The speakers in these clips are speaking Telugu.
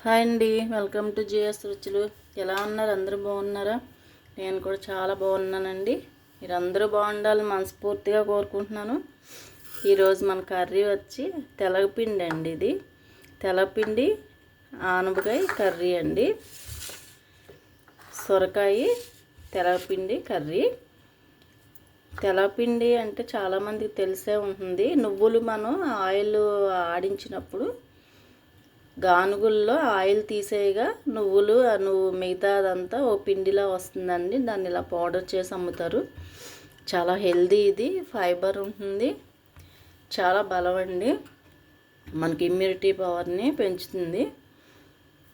హాయ్ అండి, వెల్కమ్ టు జిఎస్ రుచులు. ఎలా ఉన్నారు? అందరూ బాగున్నారా? నేను కూడా చాలా బాగున్నానండి. మీరు అందరూ బాగుండాలని మనస్ఫూర్తిగా కోరుకుంటున్నాను. ఈరోజు మన కర్రీ వచ్చి తెలగపిండి అండి. ఇది తెలగపిండి ఆనపకాయ కర్రీ అండి. సొరకాయ తెలగపిండి కర్రీ. తెలగపిండి అంటే చాలామందికి తెలిసే ఉంటుంది. నువ్వులు మనం ఆయిల్ ఆడించినప్పుడు గానుగుల్లో ఆయిల్ తీసేయగా నువ్వులు మిగతా అదంతా ఓ పిండిలా వస్తుందండి. దాన్ని ఇలా పౌడర్ చేసి అమ్ముతారు. చాలా హెల్దీ, ఇది ఫైబర్ ఉంటుంది, చాలా బలం అండి. మనకి ఇమ్యూనిటీ పవర్ని పెంచుతుంది.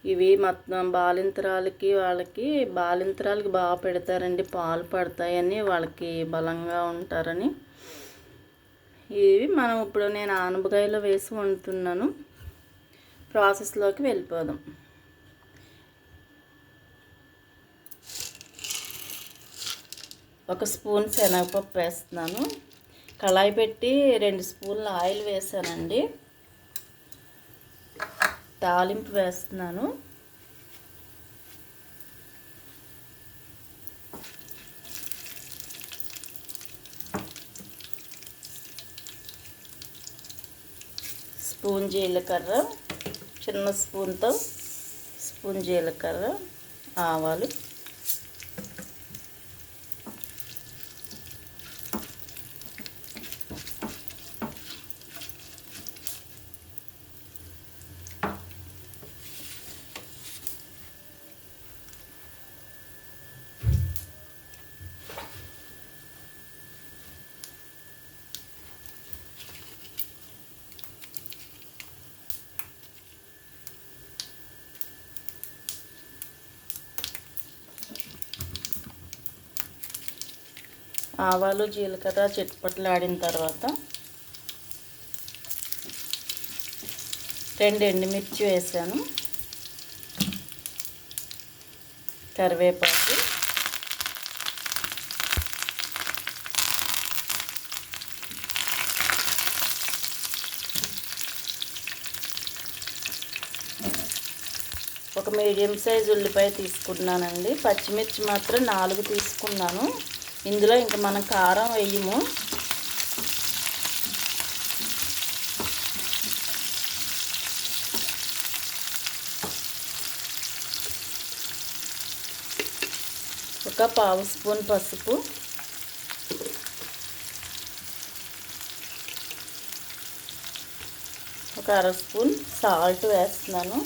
ఇవి మొత్తం బాలింతరాలకి బాలింతరాలకి బాగా పెడతారండి. పాలు పడతాయని, వాళ్ళకి బలంగా ఉంటారని. ఇవి మనం ఇప్పుడు నేను ఆనపకాయలో వేసి వండుతున్నాను. ప్రాసెస్లోకి వెళ్ళిపోదాం. ఒక స్పూన్ శనగపప్పు వేస్తున్నాను. కళాయి పెట్టి 2 స్పూన్ల ఆయిల్ వేసానండి. తాలింపు వేస్తున్నాను. స్పూన్ జీలకర్ర, చిన్న స్పూన్తో స్పూన్ జీలకర్ర, ఆవాలు, ఆవాలు జీలకర్ర చిట్పట్లాడిన తర్వాత 2 ఎండుమిర్చి వేసాను. కరివేపాకు, ఒక మీడియం సైజు ఉల్లిపాయ తీసుకున్నానండి. పచ్చిమిర్చి మాత్రం 4 తీసుకున్నాను. ఇందులో ఇంకా మనం కారం వేయము. ఒక పావు స్పూన్ పసుపు, ఒక అర స్పూన్ సాల్ట్ వేస్తున్నాను.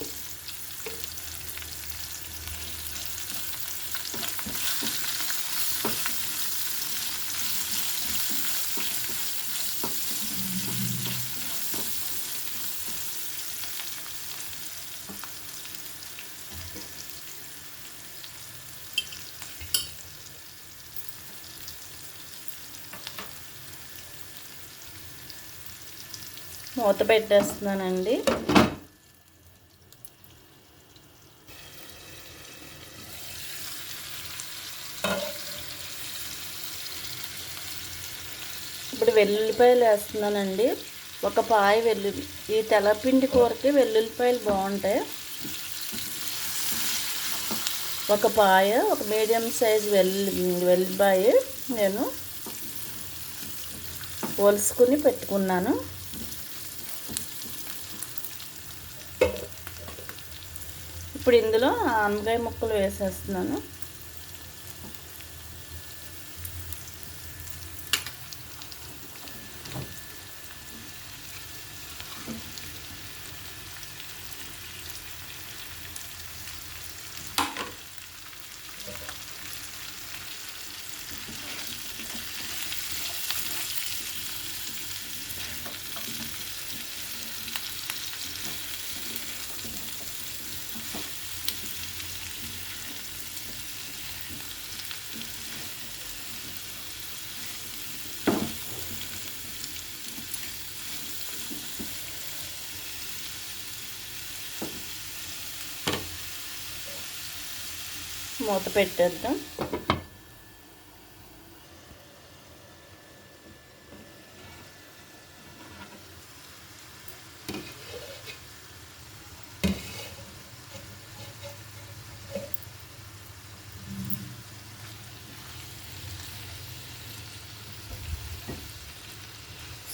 మూత పెట్టేస్తున్నానండి. ఇప్పుడు వెల్లుల్లిపాయలు వేస్తున్నానండి. ఒక పాయ వెల్లుల్లి, ఈ తెల్లపిండి కూరకి వెల్లుల్లిపాయలు బాగుంటాయి. ఒక పాయ, ఒక మీడియం సైజు వెల్లుల్లిపాయ నేను ఒలుసుకుని పెట్టుకున్నాను. ఇప్పుడు ఇందులో ఆనపకాయ ముక్కలు వేసేస్తున్నాను. మూత పెట్టేద్దాం.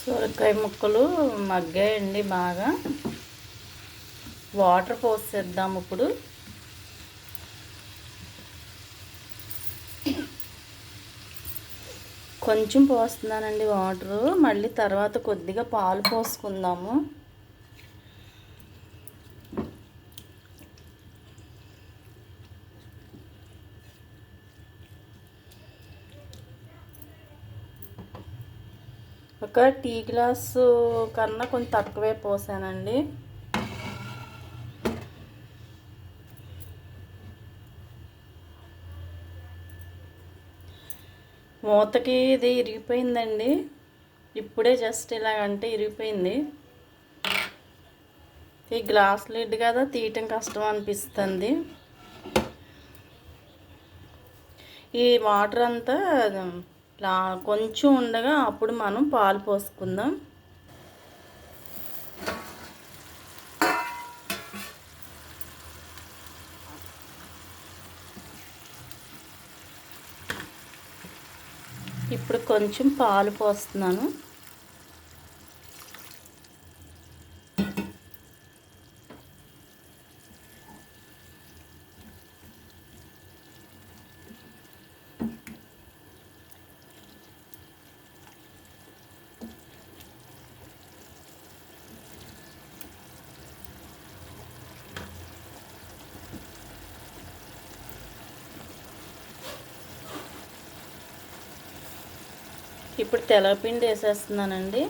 సొరకాయ ముక్కలు మగ్గాయండి బాగా. వాటర్ పోసేద్దాం ఇప్పుడు. కొంచెం పోస్తున్నానండి వాటరు, మళ్ళీ తర్వాత కొద్దిగా పాలు పోసుకుందాము. ఒక టీ గ్లాసు కన్నా కొంచెం తక్కువే పోసానండి. మూతకి ఇది ఇరిగిపోయిందండి. ఇప్పుడే జస్ట్ ఇలాగంటే ఇరిగిపోయింది. ఈ గ్లాస్ లిడ్ కదా, తీయటం కష్టం అనిపిస్తుంది. ఈ వాటర్ అంతా కొంచెం ఉండగా అప్పుడు మనం పాలు పోసుకుందాం. ఇప్పుడు కొంచెం పాలు పోస్తున్నాను. ఇప్పుడు తెల్లపిండి వేసేస్తున్నానండి.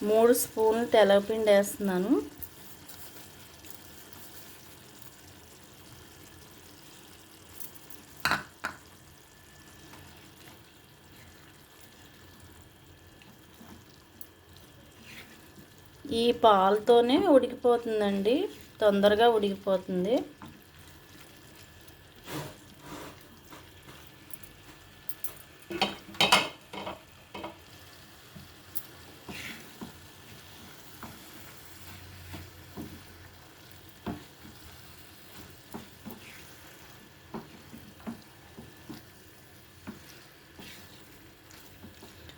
3 స్పూన్లు తెల్లపిండి వేస్తున్నాను. ఈ పాలతోనే ఉడికిపోతుందండి, తొందరగా ఉడికిపోతుంది.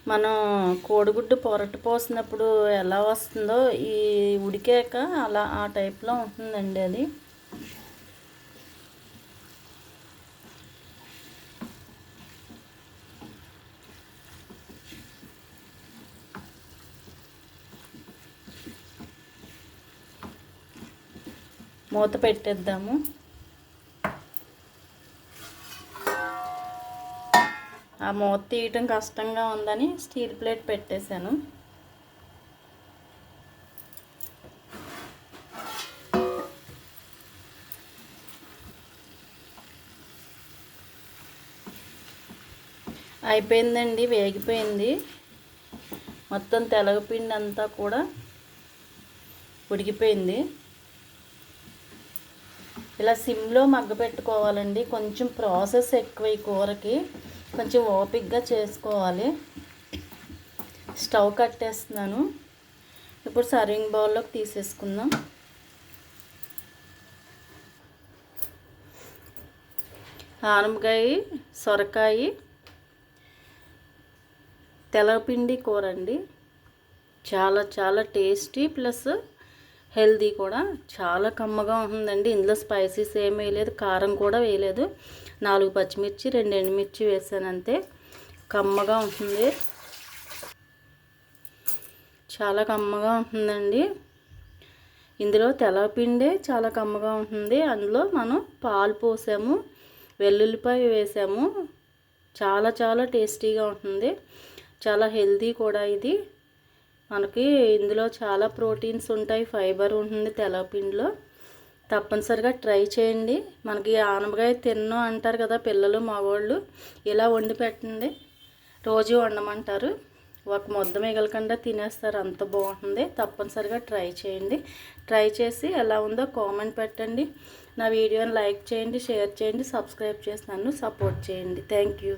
మనం కోడిగుడ్డు పొరటు పోసినప్పుడు ఎలా వస్తుందో ఈ ఉడికాక అలా ఆ టైప్లో ఉంటుందండి అది. మూత పెట్టేద్దాము. ఆ మూత తీయటం కష్టంగా ఉందని స్టీల్ ప్లేట్ పెట్టేశాను. అయిపోయిందండి, వేగిపోయింది. మొత్తం తెలగపిండి అంతా కూడా ఉడికిపోయింది. ఇలా సిమ్లో మగ్గపెట్టుకోవాలండి. కొంచెం ప్రాసెస్ ఎక్కువ ఈ కూరకి, కొంచెం ఓపికగా చేసుకోవాలి. స్టవ్ కట్టేస్తున్నాను. ఇప్పుడు సర్వింగ్ బౌల్లోకి తీసేసుకుందాం. ఆనపకాయ, సొరకాయ, తెల్లపిండి కూర అండి. చాలా చాలా టేస్టీ ప్లస్ హెల్దీ కూడా. చాలా కమ్మగా ఉంటుందండి. ఇందులో స్పైసీస్ ఏమీ వేయలేదు, కారం కూడా వేయలేదు. 4 పచ్చిమిర్చి, 2 ఎండుమిర్చి వేసాను అంతే. కమ్మగా ఉంటుంది, చాలా కమ్మగా ఉంటుందండి. ఇందులో తెల్లపిండే చాలా కమ్మగా ఉంటుంది. అందులో మనం పాలు పోసాము, వెల్లుల్లిపాయ వేసాము. చాలా చాలా టేస్టీగా ఉంటుంది, చాలా హెల్దీ కూడా ఇది. మనకి ఇందులో చాలా ప్రోటీన్స్ ఉంటాయి, ఫైబర్ ఉంటుంది తెల్లపిండిలో. తప్పనిసరిగా ట్రై చేయండి. మనకి ఆనపకాయ తిన్ను అంటారు కదా పిల్లలు, మగవాళ్ళు. ఇలా వండి పెట్టండి, రోజు వండమంటారు. ఒక ముద్ద మిగలకుండా తినేస్తారు, అంత బాగుంటుంది. తప్పనిసరిగా ట్రై చేయండి. ట్రై చేసి ఎలా ఉందో కామెంట్ పెట్టండి. నా వీడియోని లైక్ చేయండి, షేర్ చేయండి, సబ్స్క్రైబ్ చేసి నన్ను సపోర్ట్ చేయండి. Thank you.